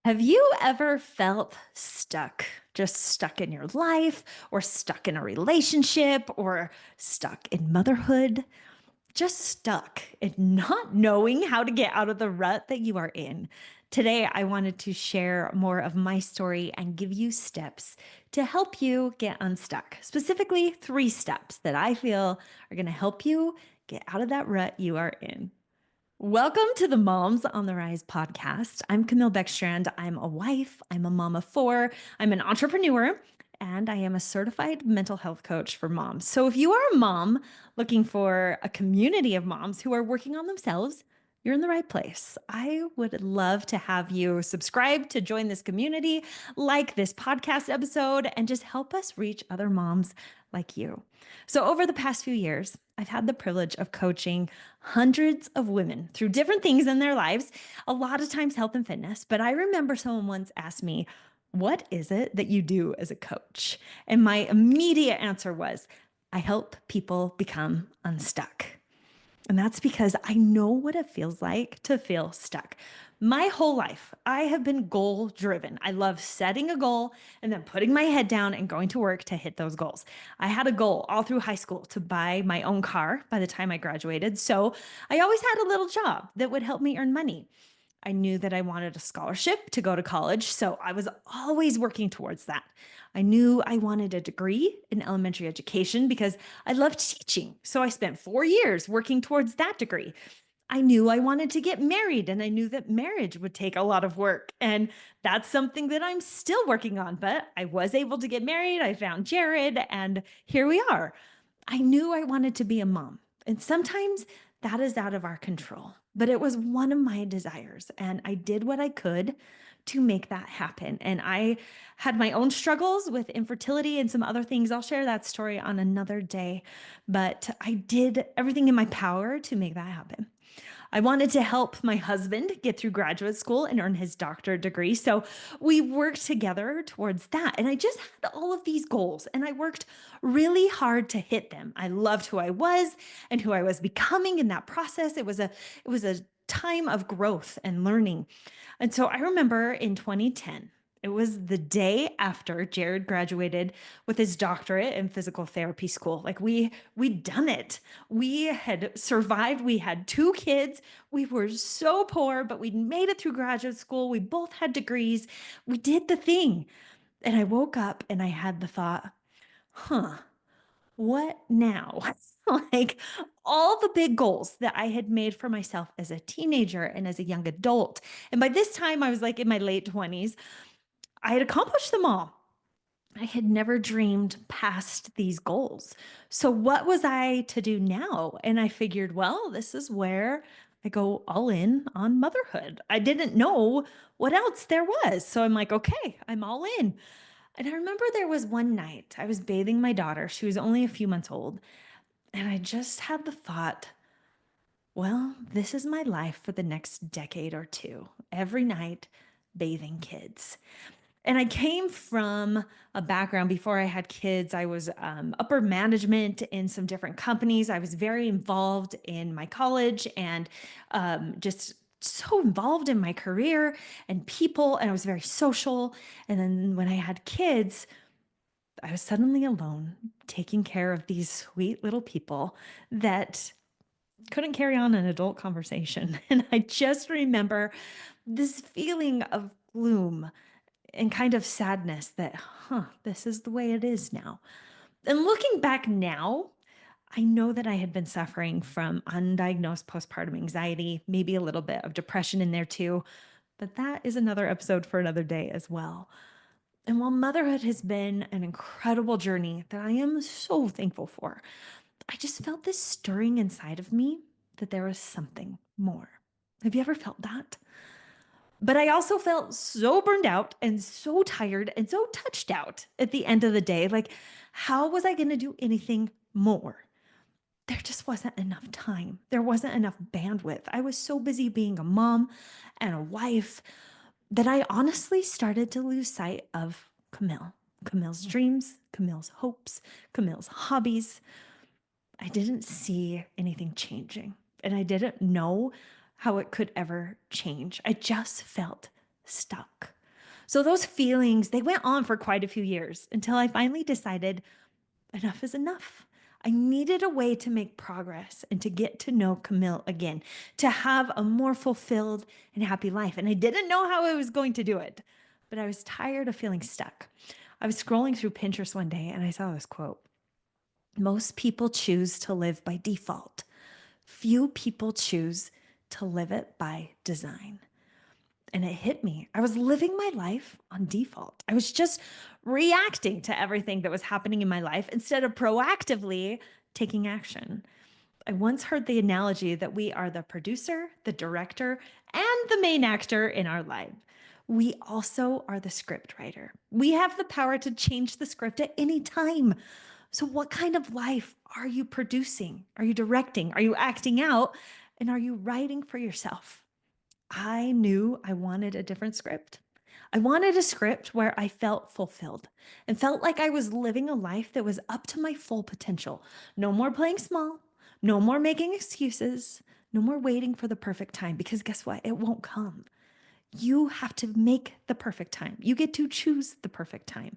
Have you ever felt stuck? Just stuck in your life, or stuck in a relationship, or stuck in motherhood? Just stuck in not knowing how to get out of the rut that you are in. Today, I wanted to share more of my story and give you steps to help you get unstuck. Specifically, 3 steps that I feel are going to help you get out of that rut you are in. Welcome to the Moms on the Rise podcast. I'm Camille Beckstrand. I'm a wife, I'm a mom of 4, I'm an entrepreneur, and I am a certified mental health coach for moms. So if you are a mom looking for a community of moms who are working on themselves, you're in the right place. I would love to have you subscribe to join this community, like this podcast episode, and just help us reach other moms like you. So, over the past few years, I've had the privilege of coaching hundreds of women through different things in their lives, a lot of times health and fitness. But I remember someone once asked me, "What is it that you do as a coach?" And my immediate answer was, "I help people become unstuck." And that's because I know what it feels like to feel stuck. My whole life, I have been goal driven. I love setting a goal and then putting my head down and going to work to hit those goals. I had a goal all through high school to buy my own car by the time I graduated. So I always had a little job that would help me earn money. I knew that I wanted a scholarship to go to college, so I was always working towards that. I knew I wanted a degree in elementary education because I loved teaching, so I spent 4 years working towards that degree. I knew I wanted to get married, and I knew that marriage would take a lot of work. And that's something that I'm still working on, but I was able to get married. I found Jared, and here we are. I knew I wanted to be a mom. And sometimes that is out of our control, but it was one of my desires. And I did what I could to make that happen. And I had my own struggles with infertility and some other things. I'll share that story on another day, but I did everything in my power to make that happen. I wanted to help my husband get through graduate school and earn his doctorate degree. So we worked together towards that. And I just had all of these goals and I worked really hard to hit them. I loved who I was and who I was becoming in that process. It was a time of growth and learning. And so I remember in 2010, it was the day after Jared graduated with his doctorate in physical therapy school. Like we'd done it. We had survived. We had 2 kids. We were so poor, but we'd made it through graduate school. We both had degrees. We did the thing. And I woke up and I had the thought, huh, what now? Like all the big goals that I had made for myself as a teenager and as a young adult. And by this time, I was like in my late 20s. I had accomplished them all. I had never dreamed past these goals. So, what was I to do now? And I figured, well, this is where I go all in on motherhood. I didn't know what else there was. So, I'm like, okay, I'm all in. And I remember there was one night I was bathing my daughter. She was only a few months old. And I just had the thought, well, this is my life for the next decade or two. Every night, bathing kids. And I came from a background before I had kids. I was upper management in some different companies. I was very involved in my college and just so involved in my career and people. And I was very social. And then when I had kids, I was suddenly alone taking care of these sweet little people that couldn't carry on an adult conversation. And I just remember this feeling of gloom and kind of sadness that, this is the way it is now. And looking back now, I know that I had been suffering from undiagnosed postpartum anxiety, maybe a little bit of depression in there too, but that is another episode for another day as well. And while motherhood has been an incredible journey that I am so thankful for, I just felt this stirring inside of me that there was something more. Have you ever felt that? But I also felt so burned out and so tired and so touched out at the end of the day. Like, how was I going to do anything more? There just wasn't enough time. There wasn't enough bandwidth. I was so busy being a mom and a wife that I honestly started to lose sight of Camille, Camille's dreams, Camille's hopes, Camille's hobbies. I didn't see anything changing and I didn't know how it could ever change. I just felt stuck. So those feelings, they went on for quite a few years until I finally decided enough is enough. I needed a way to make progress and to get to know Camille again, to have a more fulfilled and happy life. And I didn't know how I was going to do it, but I was tired of feeling stuck. I was scrolling through Pinterest one day and I saw this quote: most people choose to live by default. Few people choose to live it by design. And it hit me. I was living my life on default. I was just reacting to everything that was happening in my life instead of proactively taking action. I once heard the analogy that we are the producer, the director, and the main actor in our life. We also are the script writer. We have the power to change the script at any time. So, what kind of life are you producing? Are you directing? Are you acting out? And are you writing for yourself? I knew I wanted a different script. I wanted a script where I felt fulfilled and felt like I was living a life that was up to my full potential. No more playing small, no more making excuses, no more waiting for the perfect time, because guess what? It won't come. You have to make the perfect time. You get to choose the perfect time.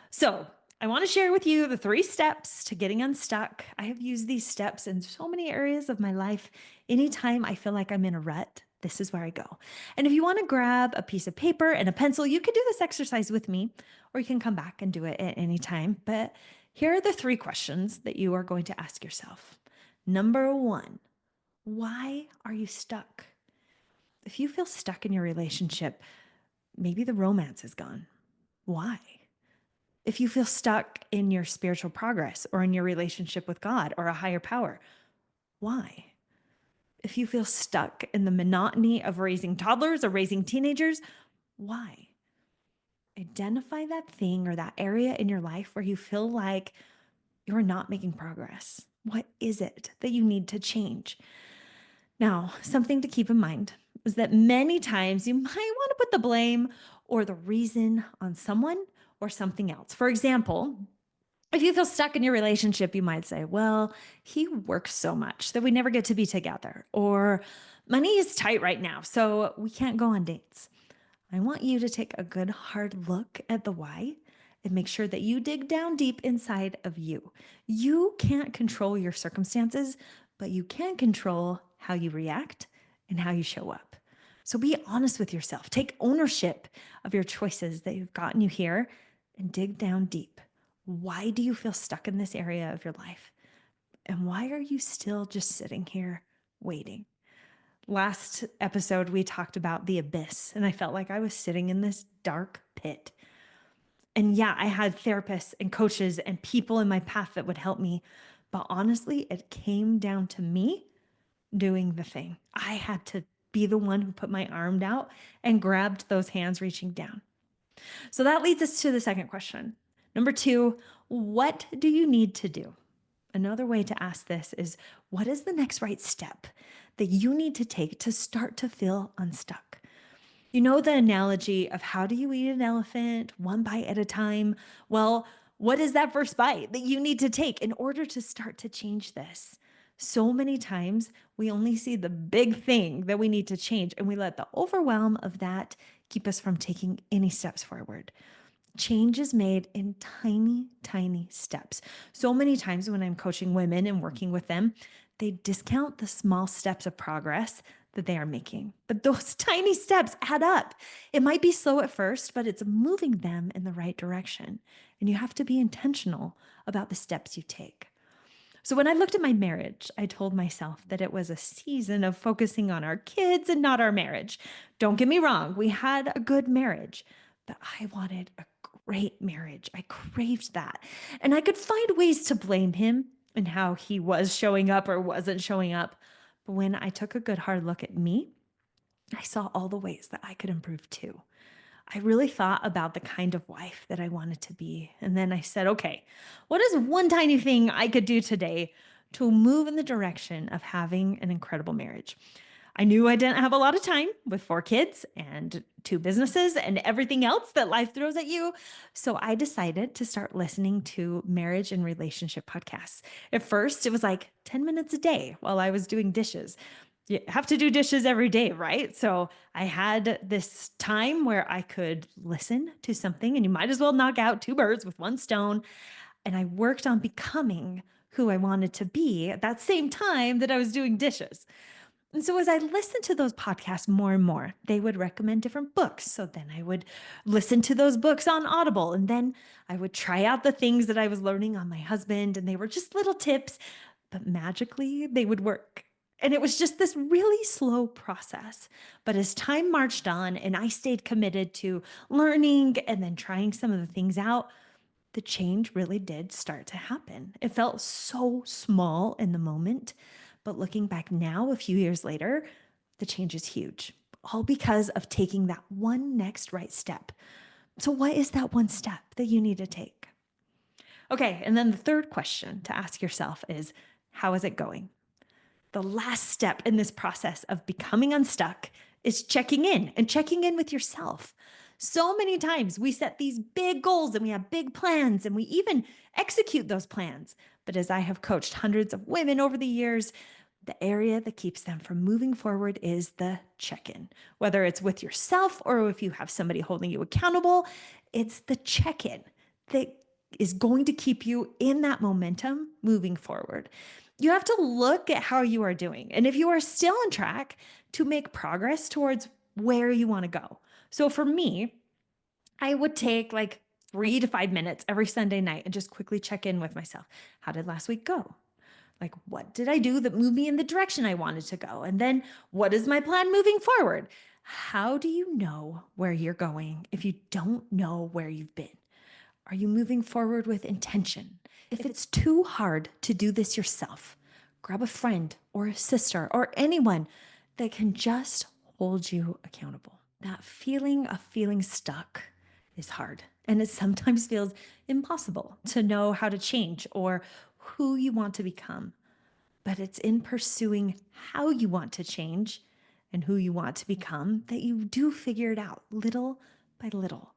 So, I want to share with you the 3 steps to getting unstuck. I have used these steps in so many areas of my life. Anytime I feel like I'm in a rut, this is where I go. And if you want to grab a piece of paper and a pencil, you can do this exercise with me, or you can come back and do it at any time. But here are the 3 questions that you are going to ask yourself. Number 1, why are you stuck? If you feel stuck in your relationship, maybe the romance is gone. Why? If you feel stuck in your spiritual progress or in your relationship with God or a higher power, why? If you feel stuck in the monotony of raising toddlers or raising teenagers, why? Identify that thing or that area in your life where you feel like you're not making progress. What is it that you need to change? Now, something to keep in mind is that many times you might want to put the blame or the reason on someone or something else. For example, if you feel stuck in your relationship, you might say, well, he works so much that we never get to be together, or money is tight right now, so we can't go on dates. I want you to take a good hard look at the why and make sure that you dig down deep inside of you. You can't control your circumstances, but you can control how you react and how you show up. So be honest with yourself. Take ownership of your choices that have gotten you here and dig down deep. Why do you feel stuck in this area of your life? And why are you still just sitting here waiting? Last episode, we talked about the abyss, and I felt like I was sitting in this dark pit. And yeah, I had therapists and coaches and people in my path that would help me. But honestly, it came down to me doing the thing. I had to be the one who put my arm out and grabbed those hands reaching down. So that leads us to the second question. Number 2, what do you need to do? Another way to ask this is, what is the next right step that you need to take to start to feel unstuck? You know the analogy of how do you eat an elephant one bite at a time? Well, what is that first bite that you need to take in order to start to change this? So many times we only see the big thing that we need to change, and we let the overwhelm of that keep us from taking any steps forward. Change is made in tiny, tiny steps. So many times when I'm coaching women and working with them, they discount the small steps of progress that they are making. But those tiny steps add up. It might be slow at first, but it's moving them in the right direction. And you have to be intentional about the steps you take. So when I looked at my marriage, I told myself that it was a season of focusing on our kids and not our marriage. Don't get me wrong, we had a good marriage, but I wanted a great marriage. I craved that. And I could find ways to blame him and how he was showing up or wasn't showing up. But when I took a good hard look at me, I saw all the ways that I could improve too. I really thought about the kind of wife that I wanted to be. And then I said, okay, what is one tiny thing I could do today to move in the direction of having an incredible marriage? I knew I didn't have a lot of time with 4 kids and 2 businesses and everything else that life throws at you. So I decided to start listening to marriage and relationship podcasts. At first, it was like 10 minutes a day while I was doing dishes. you have to do dishes every day, right? So I had this time where I could listen to something, and you might as well knock out two birds with one stone. And I worked on becoming who I wanted to be at that same time that I was doing dishes. And so as I listened to those podcasts more and more, they would recommend different books. So then I would listen to those books on Audible, and then I would try out the things that I was learning on my husband, and they were just little tips, but magically they would work. And it was just this really slow process. But as time marched on and I stayed committed to learning and then trying some of the things out, the change really did start to happen. It felt so small in the moment, but looking back now, a few years later, the change is huge, all because of taking that one next right step. So, what is that one step that you need to take? Okay, and then the third question to ask yourself is, how is it going? The last step in this process of becoming unstuck is checking in and checking in with yourself. So many times we set these big goals and we have big plans and we even execute those plans. But as I have coached hundreds of women over the years, the area that keeps them from moving forward is the check in. Whether it's with yourself or if you have somebody holding you accountable, it's the check in that is going to keep you in that momentum moving forward. You have to look at how you are doing. And if you are still on track, to make progress towards where you want to go. So for me, I would take like 3 to 5 minutes every Sunday night and just quickly check in with myself. How did last week go? Like, what did I do that moved me in the direction I wanted to go? And then what is my plan moving forward? How do you know where you're going if you don't know where you've been? Are you moving forward with intention? If it's too hard to do this yourself, grab a friend or a sister or anyone that can just hold you accountable. That feeling of feeling stuck is hard, and it sometimes feels impossible to know how to change or who you want to become. But it's in pursuing how you want to change and who you want to become that you do figure it out little by little.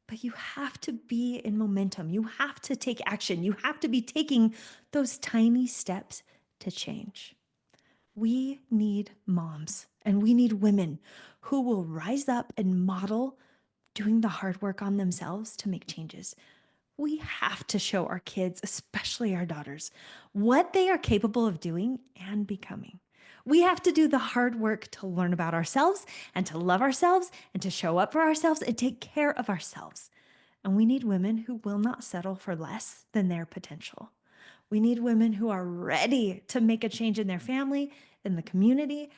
But you have to be in momentum. You have to take action. You have to be taking those tiny steps to change. We need moms and we need women who will rise up and model doing the hard work on themselves to make changes. We have to show our kids, especially our daughters, what they are capable of doing and becoming. We have to do the hard work to learn about ourselves and to love ourselves and to show up for ourselves and take care of ourselves. And we need women who will not settle for less than their potential. We need women who are ready to make a change in their family, in the community,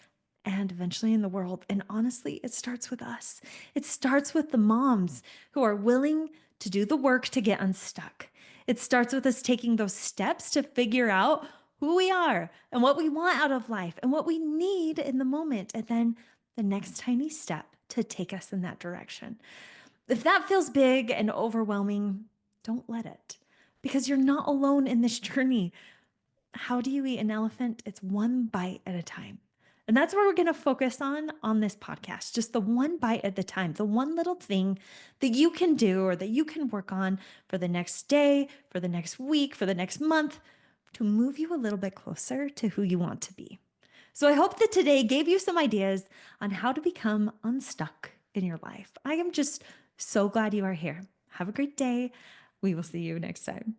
and eventually in the world. And honestly, it starts with us. It starts with the moms who are willing to do the work to get unstuck. It starts with us taking those steps to figure out who we are and what we want out of life and what we need in the moment. And then the next tiny step to take us in that direction. If that feels big and overwhelming, don't let it, because you're not alone in this journey. How do you eat an elephant? It's one bite at a time. And that's where we're going to focus on this podcast, just the one bite at the time, the one little thing that you can do or that you can work on for the next day, for the next week, for the next month to move you a little bit closer to who you want to be. So I hope that today gave you some ideas on how to become unstuck in your life. I am just so glad you are here. Have a great day. We will see you next time.